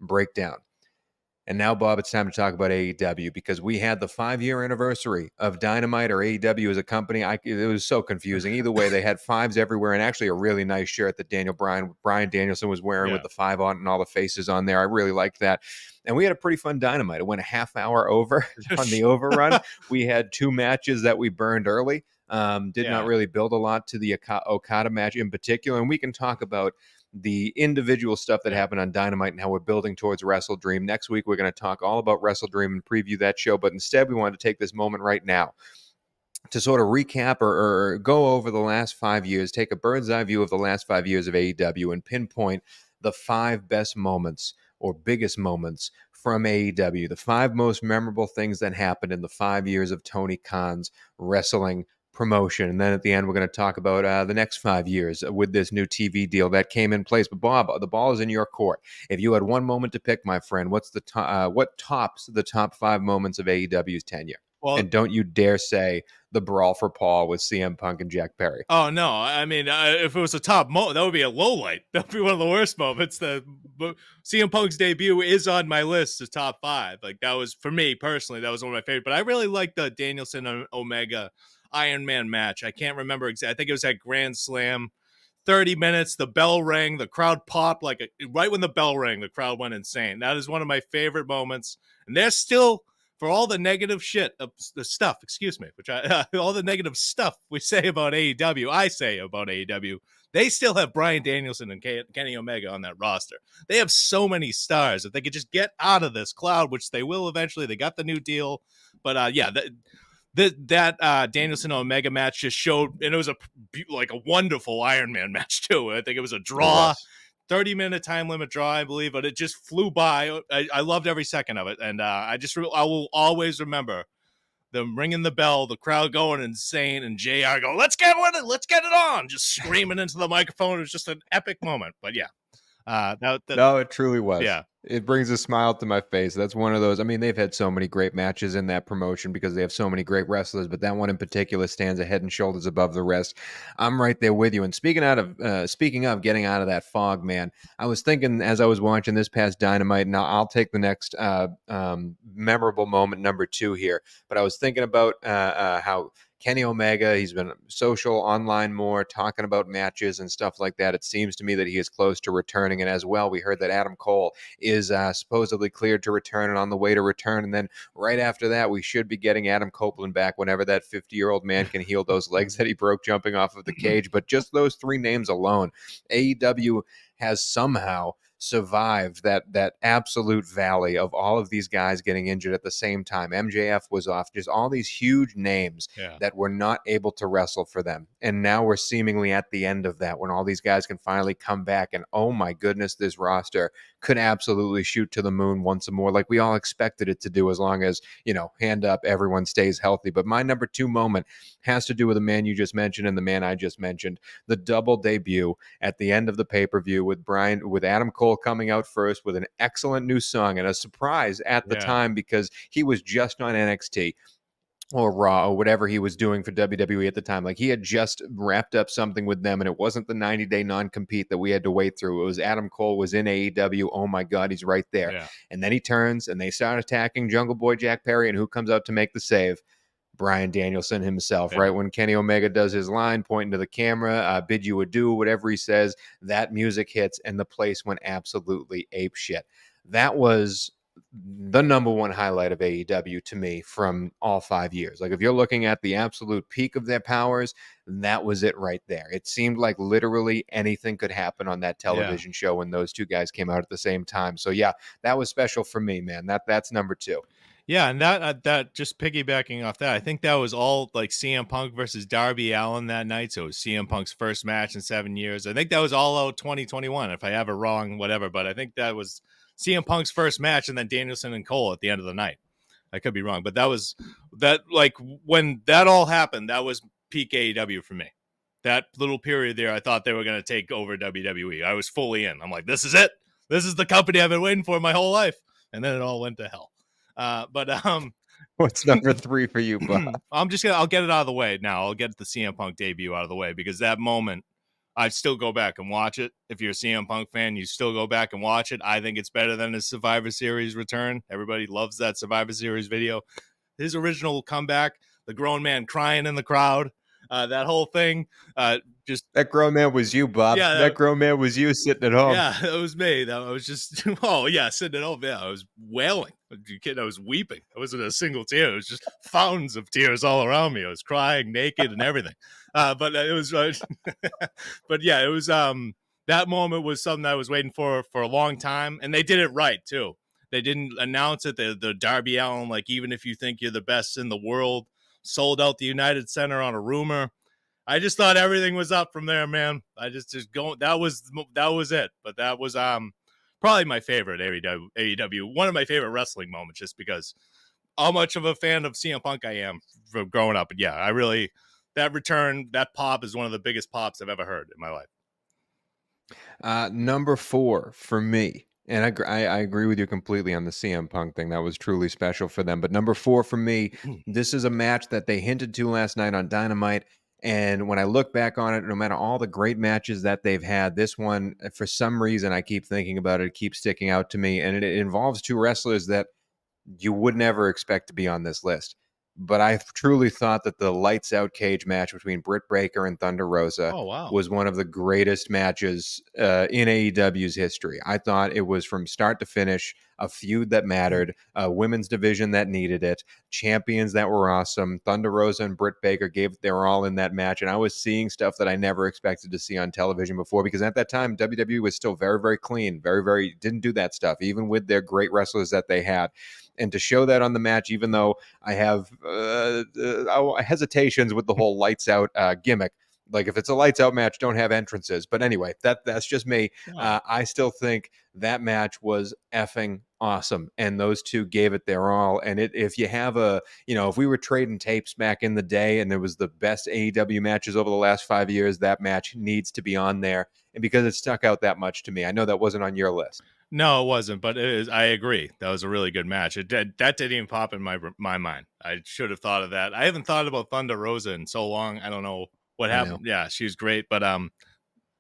breakdown. And now, Bob, it's time to talk about AEW because we had the 5-year anniversary of Dynamite or AEW as a company. It was so confusing. Either way, they had fives everywhere, and actually a really nice shirt that Brian Danielson was wearing with the 5 on and all the faces on there. I really liked that. And we had a pretty fun Dynamite. It went a half hour over on the overrun. We had 2 matches that we burned early. Did not really build a lot to the Okada match in particular. And we can talk about the individual stuff that happened on Dynamite and how we're building towards Wrestle Dream. Next week, we're going to talk all about Wrestle Dream and preview that show. But instead, we wanted to take this moment right now to sort of recap or go over the last 5 years, take a bird's eye view of the last 5 years of AEW and pinpoint the 5 best moments or biggest moments from AEW, the 5 most memorable things that happened in the 5 years of Tony Khan's wrestling promotion. And then at the end, we're going to talk about the next 5 years with this new TV deal that came in place. But Bob, the ball is in your court. If you had one moment to pick, my friend, what tops the top 5 moments of AEW's tenure? Well, and don't you dare say the brawl for Paul with CM Punk and Jack Perry. Oh, no. I mean, if it was a top moment, that would be a low light. That would be one of the worst moments. The CM Punk's debut is on my list of top 5. Like, that was, for me personally, that was one of my favorite. But I really liked the Danielson and Omega Iron Man match. I can't remember exactly. I think it was at Grand Slam. 30 minutes, the bell rang, the crowd popped. Right when the bell rang, the crowd went insane. That is one of my favorite moments. And they're still, for all the negative stuff, which all the negative stuff we say about AEW, they still have Bryan Danielson and Kenny Omega on that roster. They have so many stars. If they could just get out of this cloud, which they will eventually, they got the new deal. But that Danielson Omega match just showed, and it was a wonderful Iron Man match too. I think it was a draw. 30-minute time limit draw, I believe, but it just flew by. I loved every second of it, and I will always remember them ringing the bell, the crowd going insane, and JR go, "Let's get with it, let's get it on!" Just screaming into the microphone. It was just an epic moment. But yeah, no, it truly was. Yeah. It brings a smile to my face. That's one of those. I mean, they've had so many great matches in that promotion because they have so many great wrestlers, but that one in particular stands a head and shoulders above the rest. I'm right there with you. And speaking of getting out of that fog, man, I was thinking as I was watching this past Dynamite, and I'll take the next memorable moment, number 2 here. But I was thinking about how Kenny Omega, he's been social online more, talking about matches and stuff like that. It seems to me that he is close to returning. And as well, we heard that Adam Cole is supposedly cleared to return and on the way to return. And then right after that, we should be getting Adam Copeland back whenever that 50-year-old man can heal those legs that he broke jumping off of the cage. But just those 3 names alone, AEW has somehow survived that absolute valley of all of these guys getting injured at the same time. MJF was off, just all these huge names that were not able to wrestle for them. And now we're seemingly at the end of that when all these guys can finally come back. And oh my goodness, this roster could absolutely shoot to the moon once more, like we all expected it to do, as long as, hand up, everyone stays healthy. But my number 2 moment has to do with the man you just mentioned and the man I just mentioned, the double debut at the end of the pay-per-view with Adam Cole coming out first with an excellent new song and a surprise at the time because he was just on NXT or Raw or whatever he was doing for WWE at the time. Like, he had just wrapped up something with them, and it wasn't the 90-day non-compete that we had to wait through. It was Adam Cole was in AEW. Oh my God, he's right there. Yeah. And then he turns and they start attacking Jungle Boy Jack Perry, and who comes out to make the save? Bryan Danielson himself, right? When Kenny Omega does his line, pointing to the camera, bid you adieu, whatever he says, that music hits and the place went absolutely apeshit. That was the number 1 highlight of AEW to me from all 5 years. Like, if you're looking at the absolute peak of their powers, that was it right there. It seemed like literally anything could happen on that television show when those 2 guys came out at the same time. So yeah, that was special for me, man. That's number 2. Yeah, and that just piggybacking off that, I think that was all like CM Punk versus Darby Allin that night. So it was CM Punk's first match in 7 years. I think that was all out 2021. If I have it wrong, whatever. But I think that was CM Punk's first match, and then Danielson and Cole at the end of the night. I could be wrong, but when that all happened, that was peak AEW for me. That little period there, I thought they were going to take over WWE. I was fully in. I'm like, this is it. This is the company I've been waiting for my whole life. And then it all went to hell. What's number 3 for you, Bob? I'll get it out of the way now. I'll get the CM Punk debut out of the way because that moment I'd still go back and watch it. If you're a CM Punk fan, you still go back and watch it. I think it's better than his Survivor Series return. Everybody loves that Survivor Series video. His original comeback, the grown man crying in the crowd, that whole thing, just That grown man was you, Bob. yeah, That grown man was you sitting at home. yeah, that was me. That I was just oh yeah, sitting at home. Yeah, I was wailing. You kidding? I was weeping. I wasn't a single tear. It was just fountains of tears all around me. I was crying, naked, and everything. But it was, but yeah, it was. That moment was something I was waiting for a long time, and they did it right too. They didn't announce it. The Darby Allin, like, even if you think you're the best in the world, sold out the United Center on a rumor. I just thought everything was up from there, man. I just going. That was it. But that was probably my favorite AEW. One of my favorite wrestling moments, just because how much of a fan of CM Punk I am from growing up. And yeah, I really, that return, that pop is one of the biggest pops I've ever heard in my life. Number 4 for me, and I agree with you completely on the CM Punk thing. That was truly special for them. But number 4 for me, this is a match that they hinted to last night on Dynamite. And when I look back on it, no matter all the great matches that they've had, this one, for some reason, I keep thinking about it. It keeps sticking out to me. And it involves two wrestlers that you would never expect to be on this list. But I truly thought that the lights out cage match between Britt Baker and Thunder Rosa Oh wow. was one of the greatest matches in AEW's history. I thought it was, from start to finish, a feud that mattered, a women's division that needed it, champions that were awesome. Thunder Rosa and Britt Baker they were all in that match, and I was seeing stuff that I never expected to see on television before, because at that time WWE was still very, very clean, very, very didn't do that stuff, even with their great wrestlers that they had. And to show that on the match, even though I have hesitations with the whole lights out gimmick. Like, if it's a lights out match, don't have entrances. But anyway, that's just me. Oh. I still think that match was effing awesome, and those two gave it their all. And if you have if we were trading tapes back in the day, and it was the best AEW matches over the last 5 years, that match needs to be on there. And because it stuck out that much to me, I know that wasn't on your list. No, it wasn't, but it is. I agree. That was a really good match. It did. That didn't even pop in my mind. I should have thought of that. I haven't thought about Thunder Rosa in so long. I don't know what I happened. know. Yeah, she was great. But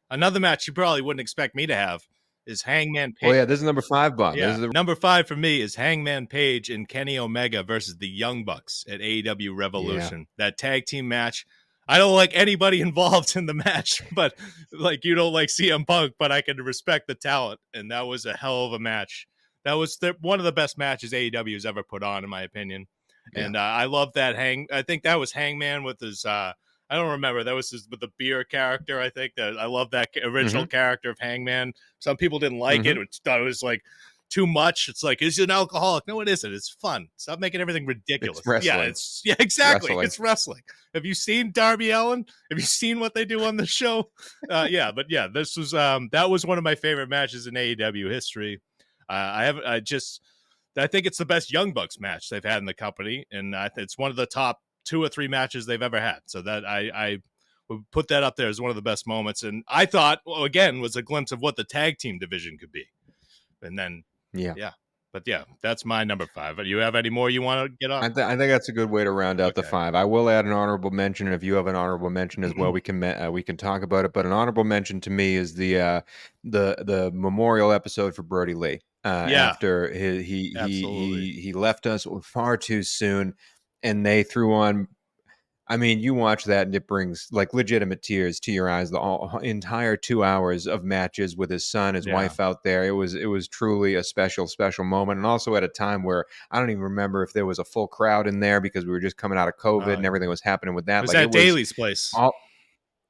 another match you probably wouldn't expect me to have is Hangman Well, Page. yeah, this is number 5, Bob. This Yeah, is the number 5 for me is Hangman Page and Kenny Omega versus the Young Bucks at AEW yeah. Revolution. That tag team match. I don't like anybody involved in the match, but like, you don't like CM Punk, but I can respect the talent, and that was a hell of a match. That was one of the best matches AEW has ever put on, in my opinion. Yeah. And I love that I think that was Hangman with his. I don't remember. That was with the beer character. I think that I love that original character of Hangman. Some people didn't like it. Thought it was like too much. It's like, is he an alcoholic? No, it isn't. It's fun. Stop making everything ridiculous. It's wrestling. Yeah, exactly. Wrestling. It's wrestling. Have you seen Darby Allin? Have you seen what they do on the show? Yeah, but yeah, this was that was one of my favorite matches in AEW history. I think it's the best Young Bucks match they've had in the company, and it's one of the top 2 or 3 matches they've ever had. So that I would put that up there as one of the best moments. And I thought, well, again, was a glimpse of what the tag team division could be. And then, yeah. But yeah, that's my number 5. Do you have any more you want to get on? I think that's a good way to round out the 5. I will add an honorable mention, and if you have an honorable mention as well, we can talk about it. But an honorable mention to me is the memorial episode for Brody Lee. Yeah, After he left us far too soon, and they threw on. I mean, you watch that and it brings like legitimate tears to your eyes. The entire 2 hours of matches with his son, his wife out there. It was truly a special, special moment. And also at a time where I don't even remember if there was a full crowd in there, because we were just coming out of COVID and everything was happening with that. Was Like, at Daly's place.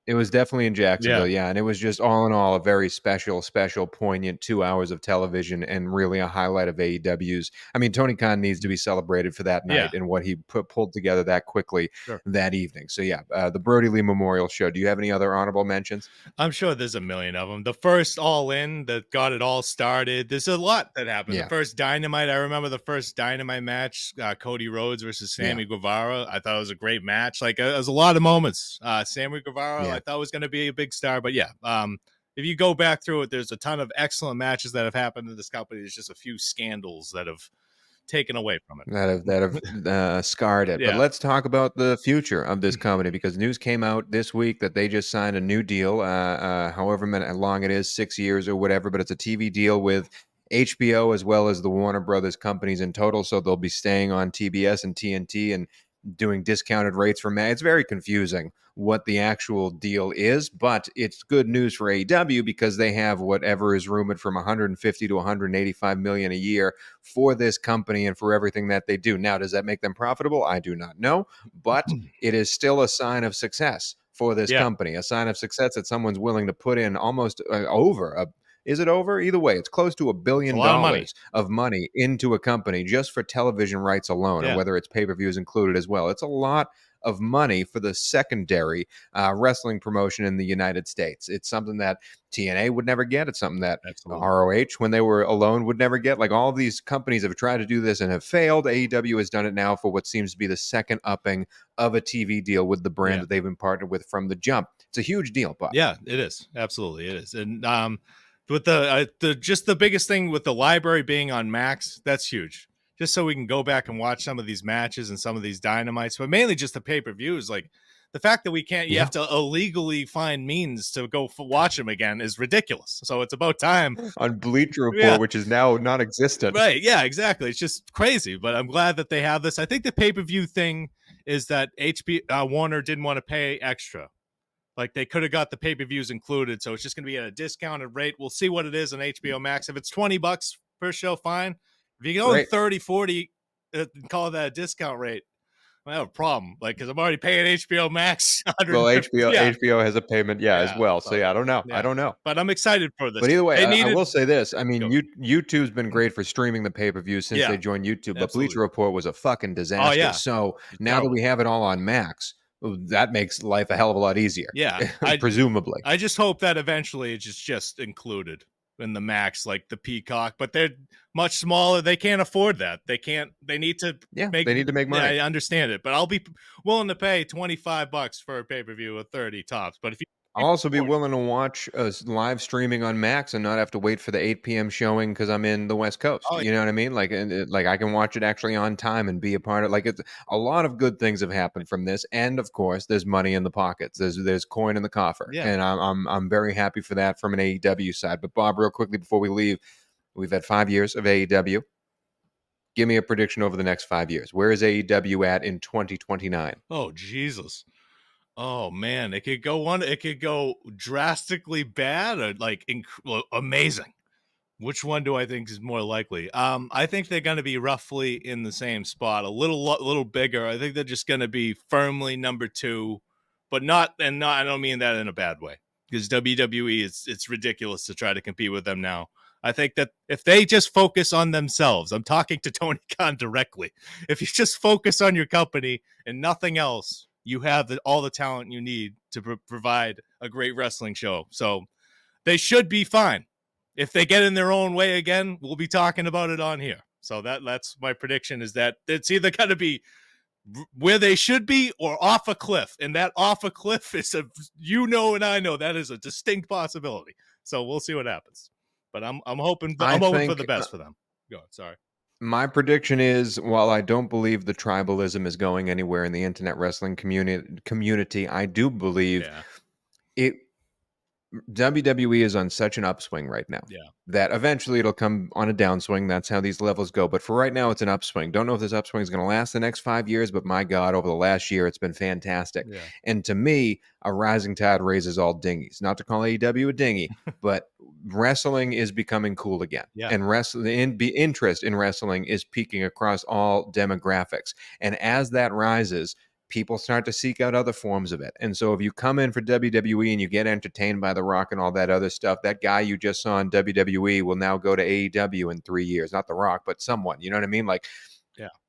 it was definitely in Jacksonville, yeah, and it was just all in all a very special, special, poignant 2 hours of television, and really a highlight of AEW's. I mean, Tony Khan needs to be celebrated for that night and what he pulled together that quickly that evening. So yeah, the Brody Lee Memorial Show. Do you have any other honorable mentions? I'm sure there's a million of them. The first All In that got it all started. There's a lot that happened. Yeah. The first Dynamite. I remember the first Dynamite match, Cody Rhodes versus Sammy Guevara. I thought it was a great match. Like, it was a lot of moments. Sammy Guevara, I thought was going to be a big star, but yeah. If you go back through it, there's a ton of excellent matches that have happened in this company. There's just a few scandals that have taken away from it. that have scarred it. But Yeah. let's talk about the future of this company because news came out this week that they just signed a new deal, however many, long it is, 6 years or whatever. But it's a TV deal with HBO as well as the Warner Brothers companies in total. So they'll be staying on TBS and TNT and doing discounted rates for It's very confusing what the actual deal is, but it's good news for AEW because they have whatever is rumored from 150 to 185 million a year for this company and for everything that they do. Now, does that make them profitable? I do not know, but it is still a sign of success for this Yeah. company, a sign of success that someone's willing to put in almost over a is it over? Either way, it's close to $1 It's a billion lot of money. of money into a company just for television rights alone, and Yeah. whether it's pay-per-views included as well. It's a lot of money for the secondary wrestling promotion in the United States. It's something that TNA would never get. It's something that Absolutely. ROH, when they were alone, would never get. Like all of these companies have tried to do this and have failed. AEW has done it now for what seems to be the second upping of a TV deal with the brand Yeah. that they've been partnered with from the jump. It's a huge deal, Bob. Yeah, it is. Absolutely, it is. And with the just the biggest thing with the library being on Max, that's huge. Just so we can go back and watch some of these matches and some of these dynamites, but mainly just the pay-per-views. Like the fact that we can't, you Yeah. have to illegally find means to go watch them again is ridiculous. So it's about time. On Bleacher Yeah. Report, which is now non-existent. Right. Yeah, exactly. It's just crazy, but I'm glad that they have this. I think the pay-per-view thing is that Warner didn't want to pay extra. Like they could have got the pay-per-views included, so it's just going to be at a discounted rate. We'll see what it is on HBO Max. If it's $20 per show, fine. If you go in Great. 30, 40, call that a discount rate, I have a problem. Like, because I'm already paying HBO Max. Well, 150. Yeah, HBO has a payment, as well. So yeah, I don't know. yeah. I don't know. But I'm excited for this. But either way, They I needed. will say this. I mean, Go. YouTube's been great for streaming the pay-per-view since Yeah, they joined YouTube, but absolutely. Bleacher Report was a fucking disaster. Oh, yeah. So now that terrible. we have it all on Max, that makes life a hell of a lot easier. Yeah, presumably. I just hope that eventually it's just included in the Max, like the Peacock, but they're much smaller. They can't afford that. They can't. They need to. Yeah, make, they need to make money. Yeah, I understand it, but I'll be willing to pay $25 for a pay-per-view of 30 tops. But if you I'll also be willing to watch live streaming on Max and not have to wait for the 8 p.m. showing because I'm in the West Coast. Oh, You know what I mean? Like, like I can watch it actually on time and be a part of. Like, it's a lot of good things have happened from this, and of course, there's money in the pockets. There's coin in the coffer, Yeah. and I'm very happy for that from an AEW side. But Bob, real quickly before we leave, we've had 5 years of AEW. Give me a prediction over the next 5 years. Where is AEW at in 2029? Oh Jesus. Oh man, it could go one. It could go drastically bad or like amazing. Which one do I think is more likely? I think they're going to be roughly in the same spot, a little bigger. I think they're just going to be firmly number 2, but not. I don't mean that in a bad way because WWE it's ridiculous to try to compete with them now. I think that if they just focus on themselves, I'm talking to Tony Khan directly. If you just focus on your company and nothing else, you have all the talent you need to provide a great wrestling show. So they should be fine. If they get in their own way again, we'll be talking about it on here. So that's my prediction is that it's either going to be where they should be or off a cliff. And that off a cliff is and I know that is a distinct possibility. So we'll see what happens. But I'm hoping for the best for them. Go ahead, sorry. My prediction is, while I don't believe the tribalism is going anywhere in the internet wrestling community, I do believe it. WWE is on such an upswing right now that eventually it'll come on a downswing. That's how these levels go. But for right now, it's an upswing. Don't know if this upswing is going to last the next 5 years, but my God, over the last year, it's been fantastic. Yeah. And to me, a rising tide raises all dinghies. Not to call AEW a dinghy, but wrestling is becoming cool again. Yeah. And interest in wrestling is peaking across all demographics. And as that rises, people start to seek out other forms of it. And so if you come in for WWE and you get entertained by The Rock and all that other stuff, that guy you just saw in WWE will now go to AEW in 3 years. Not The Rock, but someone. You know what I mean? Like,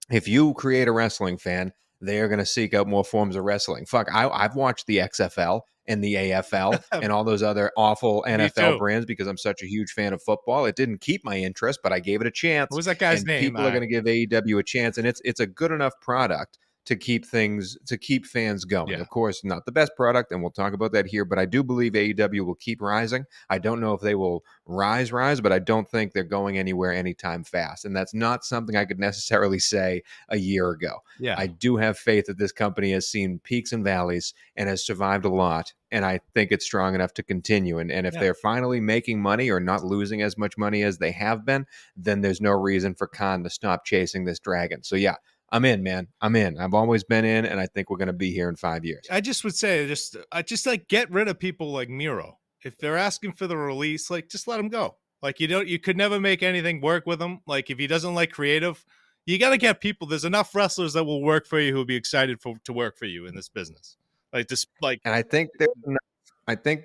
if you create a wrestling fan, they are going to seek out more forms of wrestling. Fuck, I've watched the XFL and the AFL and all those other awful NFL brands because I'm such a huge fan of football. It didn't keep my interest, but I gave it a chance. What was that guy's name? People are going to give AEW a chance, and it's a good enough product to keep fans going. Yeah. Of course, not the best product, and we'll talk about that here, but I do believe AEW will keep rising. I don't know if they will rise, but I don't think they're going anywhere anytime fast. And that's not something I could necessarily say a year ago. Yeah. I do have faith that this company has seen peaks and valleys and has survived a lot. And I think it's strong enough to continue. And if Yeah. they're finally making money or not losing as much money as they have been, then there's no reason for Khan to stop chasing this dragon. So, yeah, I'm in, man. I'm in. I've always been in, and I think we're going to be here in 5 years. I just would say, I just like get rid of people like Miro. If they're asking for the release, like just let him go. Like you could never make anything work with him. Like if he doesn't like creative, you got to get people. There's enough wrestlers that will work for you who will be excited to work for you in this business. Like this, like And I think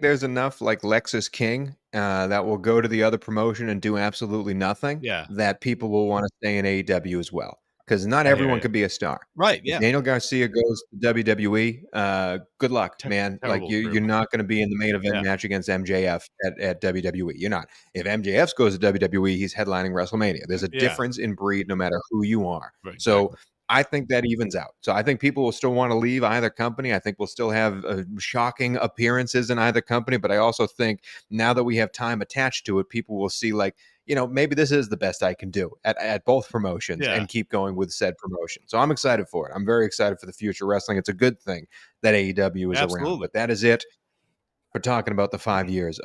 there's enough like Lexus King that will go to the other promotion and do absolutely nothing yeah, that people will want to stay in AEW as well. Because not I hear everyone you. could be a star. Right? If Yeah, Daniel Garcia goes to WWE, good luck, man. Like terrible career. you're not going to be in the main event Yeah, match against MJF at WWE. You're not. If MJF goes to WWE, he's headlining WrestleMania. There's a yeah, difference in breed no matter who you are. right, So exactly. I think that evens out. So I think people will still want to leave either company. I think we'll still have shocking appearances in either company. But I also think now that we have time attached to it, people will see like, maybe this is the best I can do at both promotions Yeah, and keep going with said promotion. So I'm excited for it. I'm very excited for the future of wrestling. It's a good thing that AEW is around. absolutely. But that is it for talking about the 5 years